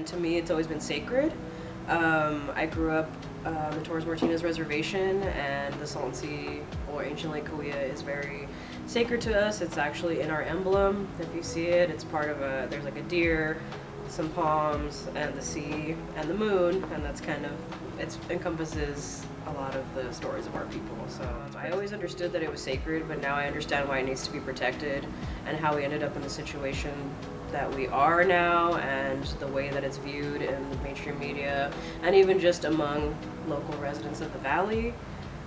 and to me it's always been sacred. I grew up on the Torres Martinez Reservation, and the Salton Sea, or ancient Lake Cahuilla, is very sacred to us. It's actually in our emblem. If you see it, it's part of there's like a deer, some palms, and the sea, and the moon, and that's kind of, it encompasses a lot of the stories of our people. So I always understood that it was sacred, but now I understand why it needs to be protected and how we ended up in the situation that we are now, and the way that it's viewed in the mainstream media, and even just among local residents of the valley.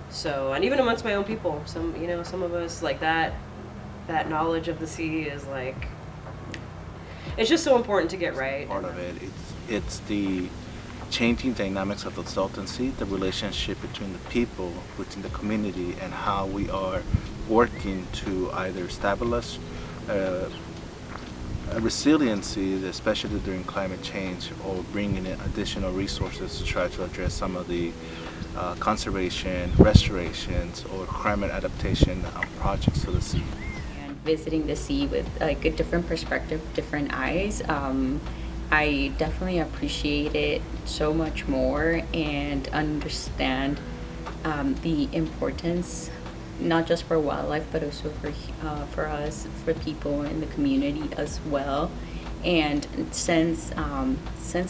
So, and even amongst my own people, some of us, like that knowledge of the sea is like, it's just so important to get right. Part of it, it's the changing dynamics of the Salton Sea, the relationship between the people, within the community, and how we are working to either establish a resiliency, especially during climate change, or bringing in additional resources to try to address some of the conservation, restorations, or climate adaptation projects to the sea. And visiting the sea with like a different perspective, different eyes, I definitely appreciate it so much more and understand the importance, not just for wildlife, but also for us, for people in the community as well. And since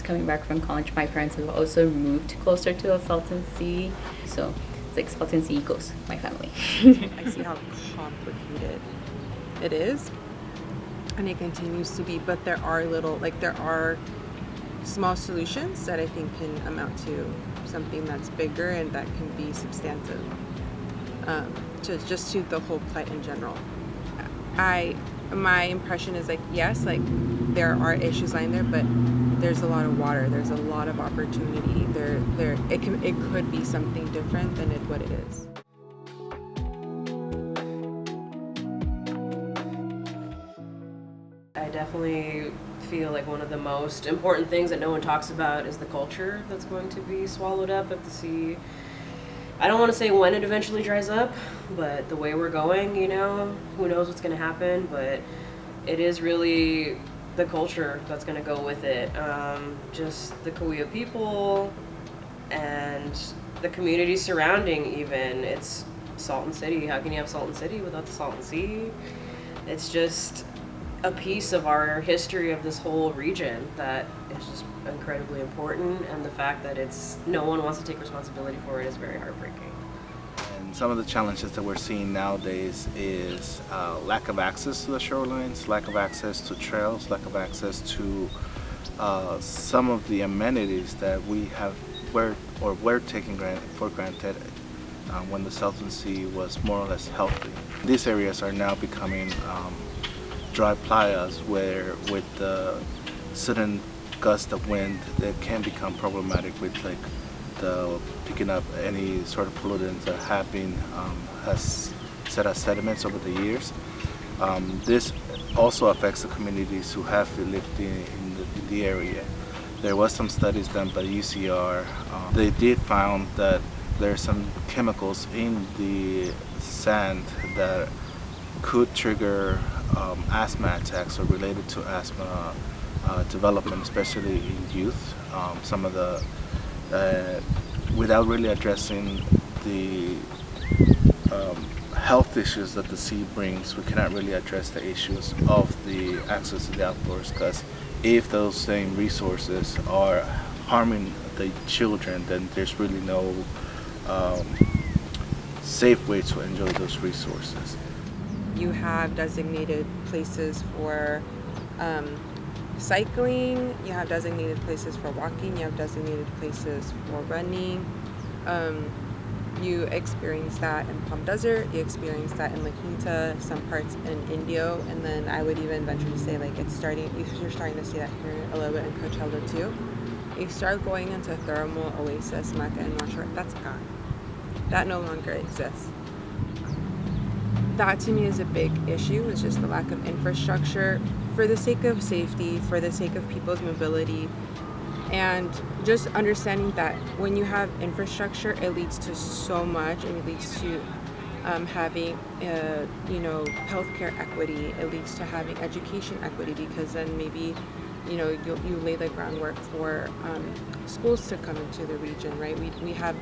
coming back from college, my parents have also moved closer to the Salton Sea, so it's like Salton Sea equals my family. I see how complicated it is, and it continues to be, but there are small solutions that I think can amount to something that's bigger and that can be substantive. Just to the whole plight in general. My impression is like, yes, like there are issues lying there, but there's a lot of water, there's a lot of opportunity. It could be something different than what it is. I definitely feel like one of the most important things that no one talks about is the culture that's going to be swallowed up if the sea, I don't want to say when it eventually dries up, but the way we're going, who knows what's going to happen, but it is really the culture that's going to go with it. Just the Cahuilla people and the community surrounding even. It's Salton City. How can you have Salton City without the Salton Sea? It's just a piece of our history of this whole region that is just incredibly important, and the fact that no one wants to take responsibility for it is very heartbreaking. And some of the challenges that we're seeing nowadays is lack of access to the shorelines, lack of access to trails, lack of access to some of the amenities that were taken for granted when the Salton Sea was more or less healthy. These areas are now becoming dry playas where, with the sudden gust of wind, that can become problematic with like the picking up any sort of pollutants that have been has set as sediments over the years. This also affects the communities who have lived in the area. There was some studies done by UCR. They did found that there are some chemicals in the sand that could trigger asthma attacks or related to asthma development, especially in youth. Some of the, without really addressing the health issues that the sea brings, we cannot really address the issues of the access to the outdoors, because if those same resources are harming the children, then there's really no safe way to enjoy those resources. You have designated places for cycling, you have designated places for walking, you have designated places for running. You experience that in Palm Desert, you experience that in La Quinta, some parts in Indio, and then I would even venture to say like you're starting to see that here a little bit in Coachella too. You start going into Thermal, Oasis, Mecca, and North Shore, that's gone. That no longer exists. That to me is a big issue, is just the lack of infrastructure for the sake of safety, for the sake of people's mobility, and just understanding that when you have infrastructure, it leads to so much, and it leads to having healthcare equity, it leads to having education equity, because then maybe you lay the groundwork for schools to come into the region, right? We have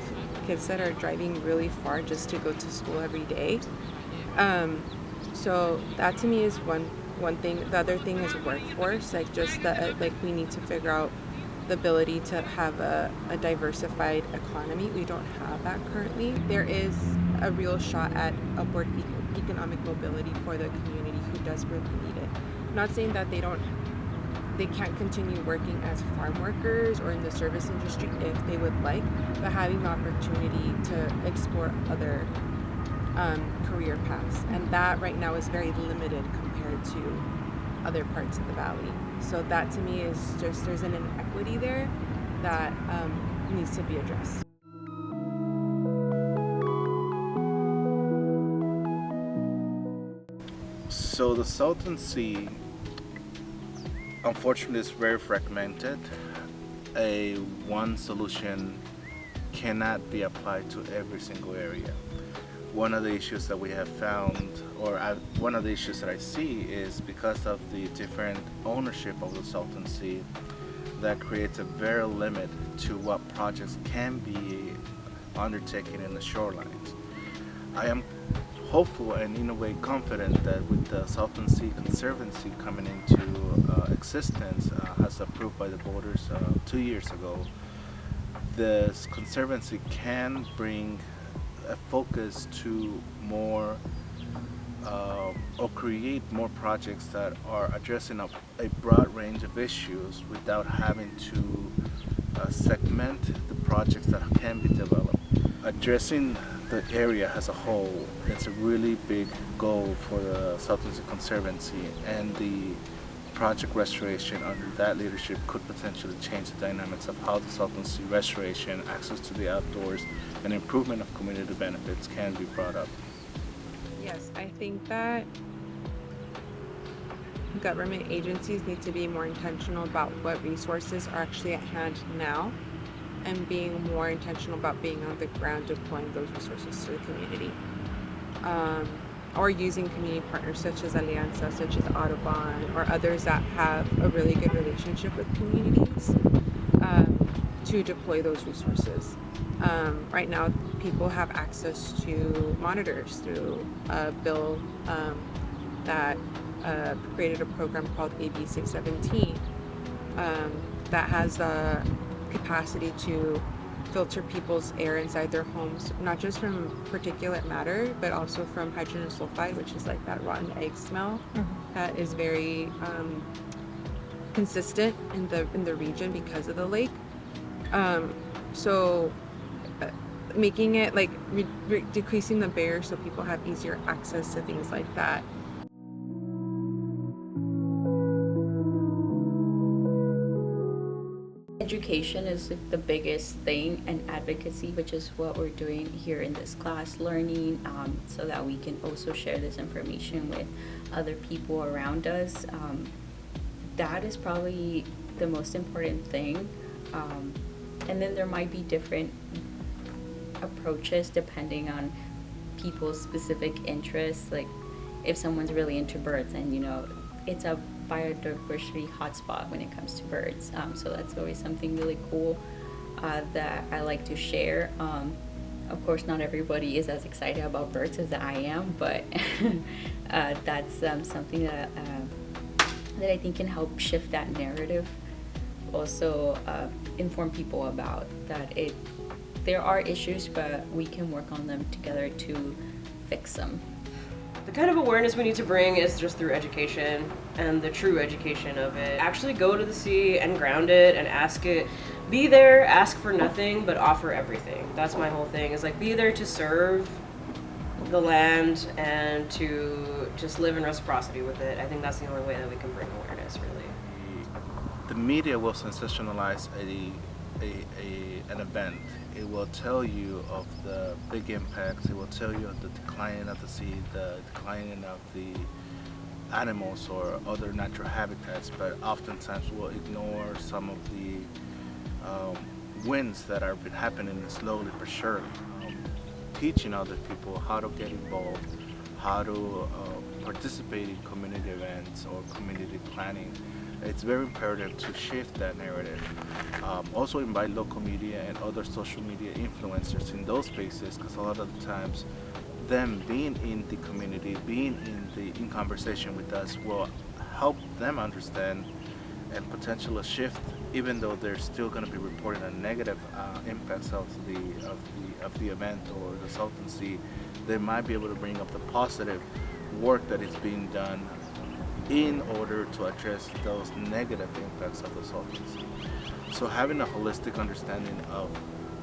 kids that are driving really far just to go to school every day. So that to me is one thing. The other thing is workforce, like just that, like we need to figure out the ability to have a diversified economy. We don't have that currently. There is a real shot at upward economic mobility for the community who desperately need it. I'm not saying that they can't continue working as farm workers or in the service industry if they would like, but having the opportunity to explore other career paths. And that right now is very limited compared to other parts of the valley. So that to me is just, there's an inequity there that needs to be addressed. So the Salton Sea, unfortunately, is very fragmented. A one solution cannot be applied to every single area. One of the issues that we have found, one of the issues that I see, is because of the different ownership of the Salton Sea, that creates a very limit to what projects can be undertaken in the shorelines. I am hopeful and in a way confident that with the Salton Sea Conservancy coming into existence, as approved by the voters 2 years ago, this conservancy can bring a focus to more or create more projects that are addressing a broad range of issues without having to segment the projects that can be developed. Addressing the area as a whole is a really big goal for the Salton Sea Conservancy, and the project restoration under that leadership could potentially change the dynamics of how the Salton Sea restoration, access to the outdoors, and improvement of community benefits can be brought up. Yes, I think that government agencies need to be more intentional about what resources are actually at hand now, and being more intentional about being on the ground deploying those resources to the community. Or using community partners such as Alianza, such as Audubon, or others that have a really good relationship with communities to deploy those resources. Right now, people have access to monitors through a bill that created a program called AB 617 that has a capacity to filter people's air inside their homes, not just from particulate matter, but also from hydrogen sulfide, which is like that rotten egg smell that is very consistent in the region because of the lake. So making it like decreasing the barrier so people have easier access to things like that. Education is like the biggest thing, and advocacy, which is what we're doing here in this class, learning so that we can also share this information with other people around us. That is probably the most important thing. And then there might be different approaches depending on people's specific interests. Like if someone's really into birds, and it's a biodiversity hotspot when it comes to birds, so that's always something really cool that I like to share. Of course, not everybody is as excited about birds as I am, but that's something that I think can help shift that narrative. Also, inform people about that there are issues, but we can work on them together to fix them. The kind of awareness we need to bring is just through education, and the true education of it. Actually go to the sea and ground it and ask it. Be there, ask for nothing, but offer everything. That's my whole thing, is like be there to serve the land and to just live in reciprocity with it. I think that's the only way that we can bring awareness, really. The media will sensationalize an event. It will tell you of the big impacts. It will tell you of the decline of the sea, the declining of the animals or other natural habitats, but oftentimes will ignore some of the wins that have been happening slowly but surely. Teaching other people how to get involved, how to participate in community events or community planning It's very imperative to shift that narrative. Also invite local media and other social media influencers in those spaces, because a lot of the times them being in the community, being in conversation with us will help them understand and potentially shift, even though they're still going to be reporting a negative impacts of the event or the Salton Sea. They might be able to bring up the positive work that is being done in order to address those negative impacts of the Salton Sea. So having a holistic understanding of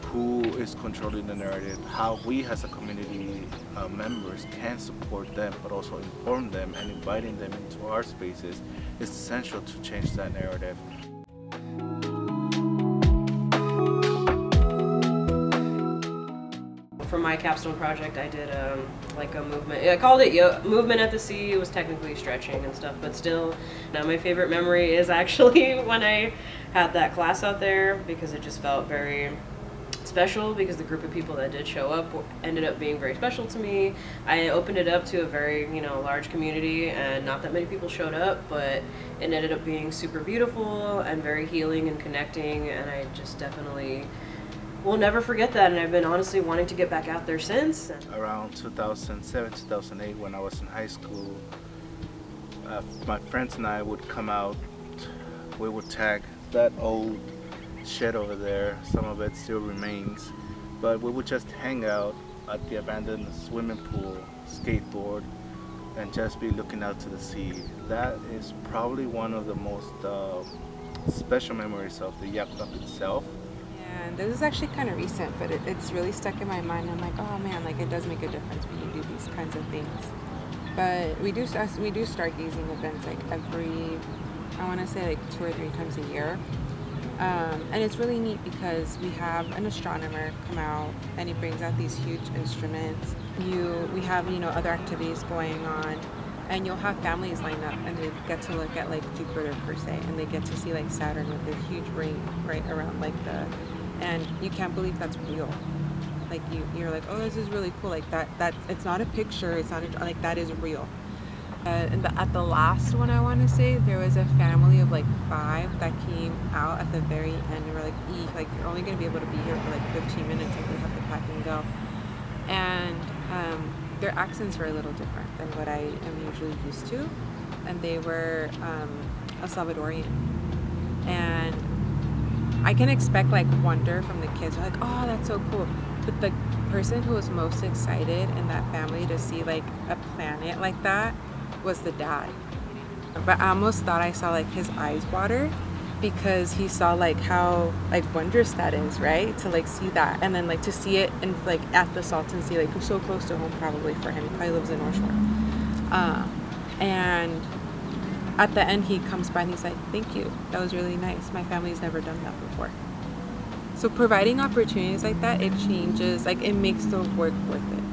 who is controlling the narrative, how we as a community members can support them, but also inform them and inviting them into our spaces is essential to change that narrative. For my capstone project, I did like a movement. I called it movement at the sea. It was technically stretching and stuff, but still. Now my favorite memory is actually when I had that class out there, because it just felt very special, because the group of people that did show up ended up being very special to me. I opened it up to a very, large community, and not that many people showed up, but it ended up being super beautiful and very healing and connecting, and I just definitely will never forget that, and I've been honestly wanting to get back out there since. Around 2007, 2008, when I was in high school, my friends and I would come out, we would tag that old shed over there. Some of it still remains, but we would just hang out at the abandoned swimming pool, skateboard, and just be looking out to the sea. That is probably one of the most special memories of the Yak Club itself. And this is actually kind of recent, but it's really stuck in my mind. I'm like, oh man, like it does make a difference when you do these kinds of things. But we do stargazing events like every, I want to say like 2 or 3 times a year. And it's really neat because we have an astronomer come out and he brings out these huge instruments. We have, other activities going on, and you'll have families line up and they get to look at like Jupiter per se, and they get to see like Saturn with a huge ring right around like and you can't believe that's real. Like you're like, oh, this is really cool. Like that it's not a picture. It's not like that is real. And at the last one, I want to say, there was a family of like 5 that came out at the very end, and we're like, like you're only going to be able to be here for like 15 minutes, like we have to pack and go. And their accents were a little different than what I am usually used to, and they were a Salvadorian. And I can expect like wonder from the kids, like, oh, that's so cool. But the person who was most excited in that family to see like a planet like that was the dad. But I almost thought I saw like his eyes water, because he saw like how like wondrous that is, right? To like see that, and then like to see it in like at the Salton Sea, like so close to home probably for him. He probably lives in North Shore. And at the end he comes by and he's like, thank you, that was really nice. My family's never done that before. So providing opportunities like that, it changes, like it makes the work worth it.